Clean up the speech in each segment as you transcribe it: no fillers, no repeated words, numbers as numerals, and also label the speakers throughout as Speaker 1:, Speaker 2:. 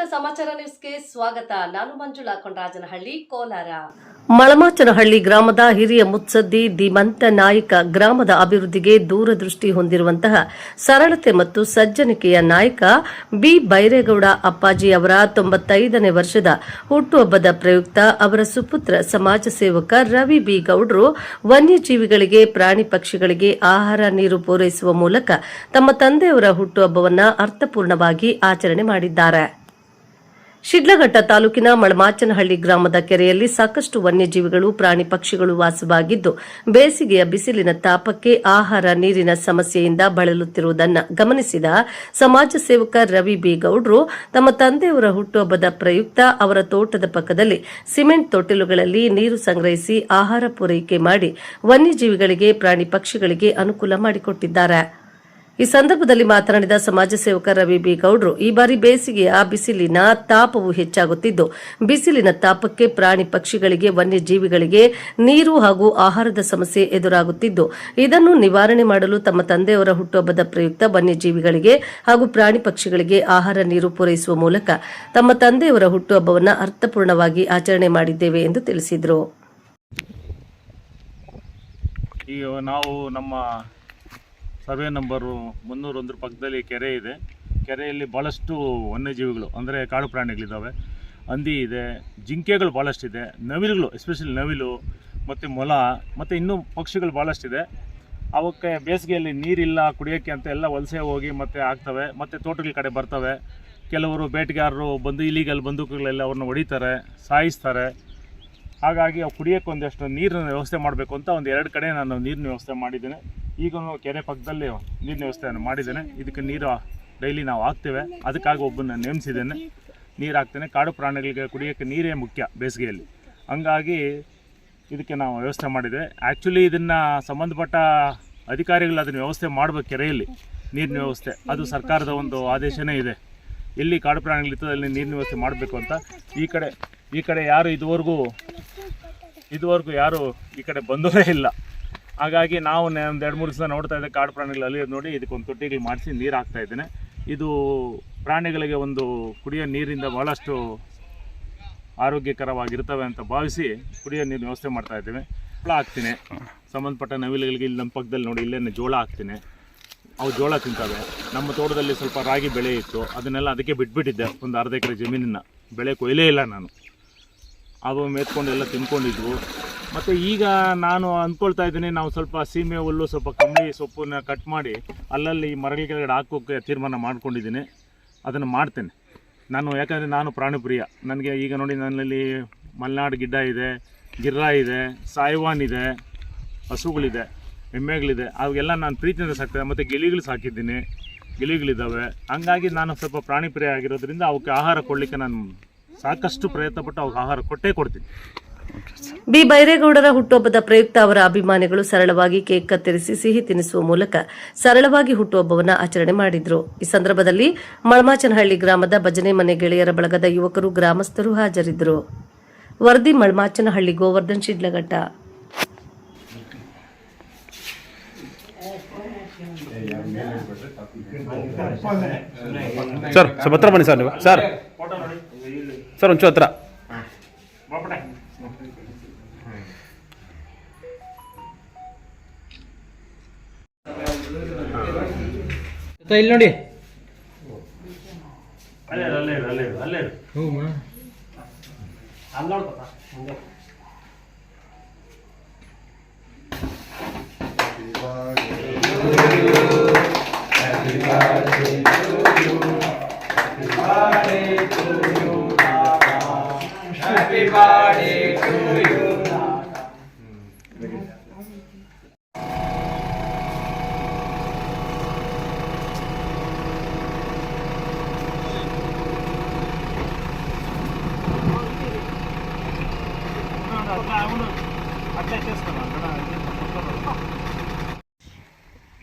Speaker 1: ಶಿಡ್ಲಘಟ್ಟ ಸಮಾಚಾರ ನ್ಯೂಸ್ಗೆ ಸ್ವಾಗತ. ನಾನು ಮಂಜುಳಾ ಕೊಂಡರಾಜನಹಳ್ಳಿ, ಕೋಲಾರ.
Speaker 2: ಮಳಮಾಚನಹಳ್ಳಿ ಗ್ರಾಮದ ಹಿರಿಯ ಮುತ್ಸದ್ದಿ ಧೀಮಂತ ನಾಯಕ, ಗ್ರಾಮದ ಅಭಿವೃದ್ಧಿಗೆ ದೂರದೃಷ್ಟಿ ಹೊಂದಿರುವಂತಹ ಸರಳತೆ ಮತ್ತು ಸಜ್ಜನಿಕೆಯ ನಾಯಕ ಬಿ ಬೈರೇಗೌಡ ಅಪ್ಪಾಜಿ ಅವರ 95ನೇ ವರ್ಷದ ಹುಟ್ಟುಹಬ್ಬದ ಪ್ರಯುಕ್ತ ಅವರ ಸುಪುತ್ರ ಸಮಾಜ ಸೇವಕ ರವಿ ಬಿ ಗೌಡ್ರು ವನ್ಯಜೀವಿಗಳಿಗೆ, ಪ್ರಾಣಿ ಪಕ್ಷಿಗಳಿಗೆ ಆಹಾರ ನೀರು ಪೂರೈಸುವ ಮೂಲಕ ತಮ್ಮ ತಂದೆಯವರ ಹುಟ್ಟುಹಬ್ಬವನ್ನು ಅರ್ಥಪೂರ್ಣವಾಗಿ ಆಚರಣೆ ಮಾಡಿದ್ದಾರೆ. ಶಿಡ್ಲಘಟ್ಟ ತಾಲೂಕಿನ ಮಳಮಾಚನಹಳ್ಳಿ ಗ್ರಾಮದ ಕೆರೆಯಲ್ಲಿ ಸಾಕಷ್ಟು ವನ್ಯಜೀವಿಗಳು, ಪ್ರಾಣಿ ಪಕ್ಷಿಗಳು ವಾಸವಾಗಿದ್ದು, ಬೇಸಿಗೆಯ ಬಿಸಿಲಿನ ತಾಪಕ್ಕೆ ಆಹಾರ ನೀರಿನ ಸಮಸ್ಯೆಯಿಂದ ಬಳಲುತ್ತಿರುವುದನ್ನು ಗಮನಿಸಿದ ಸಮಾಜ ಸೇವಕ ರವಿ ಬಿ ಗೌಡ್ರು ತಮ್ಮ ತಂದೆಯವರ ಹುಟ್ಟುಹಬ್ಬದ ಪ್ರಯುಕ್ತ ಅವರ ತೋಟದ ಪಕ್ಕದಲ್ಲಿ ಸಿಮೆಂಟ್ ತೊಟ್ಟಿಲುಗಳಲ್ಲಿ ನೀರು ಸಂಗ್ರಹಿಸಿ ಆಹಾರ ಪೂರೈಕೆ ಮಾಡಿ ವನ್ಯಜೀವಿಗಳಿಗೆ, ಪ್ರಾಣಿ ಪಕ್ಷಿಗಳಿಗೆ ಅನುಕೂಲ ಮಾಡಿಕೊಟ್ಟಿದ್ದಾರೆ. ಈ ಸಂದರ್ಭದಲ್ಲಿ ಮಾತನಾಡಿದ ಸಮಾಜ ಸೇವಕ ರವಿ ಬಿ ಗೌಡ್ರು, ಈ ಬಾರಿ ಬೇಸಿಗೆಯ ಬಿಸಿಲಿನ ತಾಪವು ಹೆಚ್ಚಾಗುತ್ತಿದ್ದು, ಬಿಸಿಲಿನ ತಾಪಕ್ಕೆ ಪ್ರಾಣಿ ಪಕ್ಷಿಗಳಿಗೆ, ವನ್ಯಜೀವಿಗಳಿಗೆ ನೀರು ಹಾಗೂ ಆಹಾರದ ಸಮಸ್ಯೆ ಎದುರಾಗುತ್ತಿದ್ದು, ಇದನ್ನು ನಿವಾರಣೆ ಮಾಡಲು ತಮ್ಮ ತಂದೆಯವರ ಹುಟ್ಟುಹಬ್ಬದ ಪ್ರಯುಕ್ತ ವನ್ಯಜೀವಿಗಳಿಗೆ ಹಾಗೂ ಪ್ರಾಣಿ ಪಕ್ಷಿಗಳಿಗೆ ಆಹಾರ ನೀರು ಪೂರೈಸುವ ಮೂಲಕ ತಮ್ಮ ತಂದೆಯವರ ಹುಟ್ಟುಹಬ್ಬವನ್ನು ಅರ್ಥಪೂರ್ಣವಾಗಿ ಆಚರಣೆ ಮಾಡಿದ್ದೇವೆ ಎಂದು ತಿಳಿಸಿದರು.
Speaker 3: ನಾವು ನಮ್ಮ ಸರ್ವೆ ನಂಬರು 301 ಪಕ್ಕದಲ್ಲಿ ಕೆರೆ ಇದೆ. ಕೆರೆಯಲ್ಲಿ ಭಾಳಷ್ಟು ವನ್ಯಜೀವಿಗಳು ಅಂದರೆ ಕಾಡು ಪ್ರಾಣಿಗಳಿದ್ದಾವೆ. ಹಂದಿ ಇದೆ, ಜಿಂಕೆಗಳು ಭಾಳಷ್ಟಿದೆ, ನವಿಲುಗಳು, ಎಸ್ಪೆಷಲಿ ನವಿಲು ಮತ್ತು ಮೊಲ ಮತ್ತು ಇನ್ನೂ ಪಕ್ಷಿಗಳು ಭಾಳಷ್ಟಿದೆ. ಅವಕ್ಕೆ ಬೇಸಿಗೆಯಲ್ಲಿ ನೀರಿಲ್ಲ ಕುಡಿಯೋಕ್ಕೆ ಅಂತ ಎಲ್ಲ ವಲಸೆ ಹೋಗಿ ಮತ್ತೆ ಆಗ್ತವೆ, ಮತ್ತು ತೋಟಗಳ ಕಡೆ ಬರ್ತವೆ. ಕೆಲವರು ಬೇಟೆಗಾರರು ಬಂದು ಇಲಿಗಲ್ ಬಂದೂಕುಗಳೆಲ್ಲ ಅವ್ರನ್ನ ಹೊಡಿತಾರೆ, ಸಾಯಿಸ್ತಾರೆ. ಹಾಗಾಗಿ ಅವು ಕುಡಿಯೋಕ್ಕೆ ಒಂದಷ್ಟು ನೀರಿನ ವ್ಯವಸ್ಥೆ ಮಾಡಬೇಕು ಅಂತ 2 ಕಡೆ ನಾನು ನೀರಿನ ವ್ಯವಸ್ಥೆ ಮಾಡಿದ್ದೇನೆ. ಈಗ ಕೆರೆ ಪಕ್ಕದಲ್ಲಿ ನೀರಿನ ವ್ಯವಸ್ಥೆಯನ್ನು ಮಾಡಿದ್ದೇನೆ. ಇದಕ್ಕೆ ನೀರು ಡೈಲಿ ನಾವು ಹಾಕ್ತೇವೆ. ಅದಕ್ಕಾಗಿ ಒಬ್ಬನ ನೇಮಿಸಿದ್ದೇನೆ, ನೀರು ಹಾಕ್ತೇನೆ. ಕಾಡು ಪ್ರಾಣಿಗಳಿಗೆ ಕುಡಿಯೋಕ್ಕೆ ನೀರೇ ಮುಖ್ಯ ಬೇಸಿಗೆಯಲ್ಲಿ. ಹಂಗಾಗಿ ಇದಕ್ಕೆ ನಾವು ವ್ಯವಸ್ಥೆ ಮಾಡಿದೆ. ಆ್ಯಕ್ಚುಲಿ ಇದನ್ನು ಸಂಬಂಧಪಟ್ಟ ಅಧಿಕಾರಿಗಳು ಅದನ್ನು ವ್ಯವಸ್ಥೆ ಮಾಡಬೇಕು, ಕೆರೆಯಲ್ಲಿ ನೀರಿನ ವ್ಯವಸ್ಥೆ. ಅದು ಸರ್ಕಾರದ ಒಂದು ಆದೇಶನೇ ಇದೆ, ಎಲ್ಲಿ ಕಾಡು ಪ್ರಾಣಿಗಳಿರ್ತದೆ ಅಲ್ಲಿ ನೀರಿನ ವ್ಯವಸ್ಥೆ ಮಾಡಬೇಕು ಅಂತ. ಈ ಕಡೆ ಯಾರು ಇದುವರೆಗೂ ಯಾರು ಈ ಕಡೆ ಬಂದವರೇ ಇಲ್ಲ. ಹಾಗಾಗಿ ನಾವು ಒಂದು 2-3 ದಿವಸ ನೋಡ್ತಾ ಇದ್ದೆ, ಕಾಡು ಪ್ರಾಣಿಗಳು ಅಲ್ಲಿ ನೋಡಿ ಇದಕ್ಕೊಂದು ತೊಟ್ಟಿಗಳು ಮಾಡಿಸಿ ನೀರು ಹಾಕ್ತಾ ಇದ್ದೇನೆ. ಇದು ಪ್ರಾಣಿಗಳಿಗೆ ಒಂದು ಕುಡಿಯೋ ನೀರಿಂದ ಭಾಳಷ್ಟು ಆರೋಗ್ಯಕರವಾಗಿರ್ತವೆ ಅಂತ ಭಾವಿಸಿ ಕುಡಿಯೋ ನೀರಿನ ವ್ಯವಸ್ಥೆ ಮಾಡ್ತಾ ಇದ್ದೇವೆ. ಜೋಳ ಹಾಕ್ತೀನಿ, ಸಂಬಂಧಪಟ್ಟ ನವಿಲುಗಳಿಗೆ. ಇಲ್ಲಿ ನಮ್ಮ ಪಕ್ಕದಲ್ಲಿ ನೋಡಿ ಇಲ್ಲೇನೆ ಜೋಳ ಹಾಕ್ತೀನಿ, ಅವು ಜೋಳ ತಿಂತವೆ. ನಮ್ಮ ತೋಟದಲ್ಲಿ ಸ್ವಲ್ಪ ರಾಗಿ ಬೆಳೆ ಇತ್ತು, ಅದನ್ನೆಲ್ಲ ಅದಕ್ಕೆ ಬಿಟ್ಬಿಟ್ಟಿದ್ದೆ. ಒಂದು 1/2 ಎಕರೆ ಜಮೀನನ್ನು ಬೆಳೆ ಕೊಯ್ಲೇ ಇಲ್ಲ ನಾನು. ಅವು ಮೇತ್ಕೊಂಡು ಎಲ್ಲ ತಿನ್ಕೊಂಡಿದ್ವು. ಮತ್ತು ಈಗ ನಾನು ಅಂದ್ಕೊಳ್ತಾ ಇದ್ದೀನಿ, ನಾವು ಸ್ವಲ್ಪ ಸೀಮೆ ಹುಲ್ಲು, ಸ್ವಲ್ಪ ಕಂಬಳಿ ಸೊಪ್ಪನ್ನ ಕಟ್ ಮಾಡಿ ಅಲ್ಲಲ್ಲಿ ಮರಗಳ ಕೆಳಗಡೆ ಹಾಕೋಕ್ಕೆ ತೀರ್ಮಾನ ಮಾಡ್ಕೊಂಡಿದ್ದೀನಿ. ಅದನ್ನು ಮಾಡ್ತೇನೆ ನಾನು, ಯಾಕಂದರೆ ನಾನು ಪ್ರಾಣಿಪ್ರಿಯ. ನನಗೆ ಈಗ ನೋಡಿ ನನ್ನಲ್ಲಿ ಮಲೆನಾಡು ಗಿಡ್ಡ ಇದೆ, ಗಿರ್ರ ಇದೆ, ಸಾಯಿವಾನ್ ಇದೆ, ಹಸುಗಳಿದೆ, ಎಮ್ಮೆಗಳಿದೆ. ಅವೆಲ್ಲ ನಾನು ಪ್ರೀತಿಯಿಂದ ಸಾಕ್ತೇನೆ. ಮತ್ತು ಗಿಳಿಗಳು ಸಾಕಿದ್ದೀನಿ, ಗಿಳಿಗಳಿದ್ದಾವೆ. ಹಂಗಾಗಿ ನಾನು ಸ್ವಲ್ಪ ಪ್ರಾಣಿಪ್ರಿಯ ಆಗಿರೋದ್ರಿಂದ ಅವಕ್ಕೆ ಆಹಾರ ಕೊಡಲಿಕ್ಕೆ ನಾನು ಸಾಕಷ್ಟು ಪ್ರಯತ್ನಪಟ್ಟು ಅವಕ್ಕೆ ಆಹಾರ ಕೊಡ್ತೀನಿ.
Speaker 2: ಬಿ ಬೈರೇಗೌಡರ ಹುಟ್ಟುಹಬ್ಬದ ಪ್ರಯುಕ್ತ ಅವರ ಅಭಿಮಾನಿಗಳು ಸರಳವಾಗಿ ಕೇಕ್ ಕತ್ತರಿಸಿ ಸಿಹಿ ತಿನ್ನಿಸುವ ಮೂಲಕ ಸರಳವಾಗಿ ಹುಟ್ಟುಹಬ್ಬವನ್ನು ಆಚರಣೆ ಮಾಡಿದ್ರು. ಈ ಸಂದರ್ಭದಲ್ಲಿ ಮಳಮಾಚನಹಳ್ಳಿ ಗ್ರಾಮದ ಭಜನೆ ಮನೆ ಗೆಳೆಯರ ಬಳಗದ ಯುವಕರು, ಗ್ರಾಮಸ್ಥರು ಹಾಜರಿದ್ದರು. ವರದಿ ಮಳಮಾಚನಹಳ್ಳಿ, ಗೋವರ್ಧನ್, ಶಿಡ್ಲಘಟ್ಟ.
Speaker 4: ಸರ್ ಸ್ವಲ್ಪ ಹತ್ರ ಬನ್ನಿ ಸರ್. ನೀವು ಸರ್ ಒಂಚೂರು ಹತ್ರ.
Speaker 5: ಇಲ್ಲಿ ನೋಡಿ,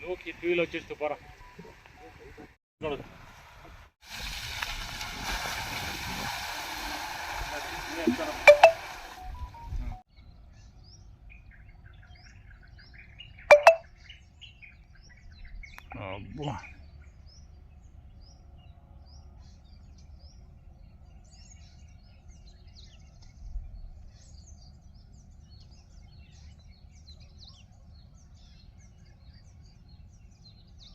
Speaker 3: లోకి టీవీలో వచ్చేస్తూ పోరా. అబ్బా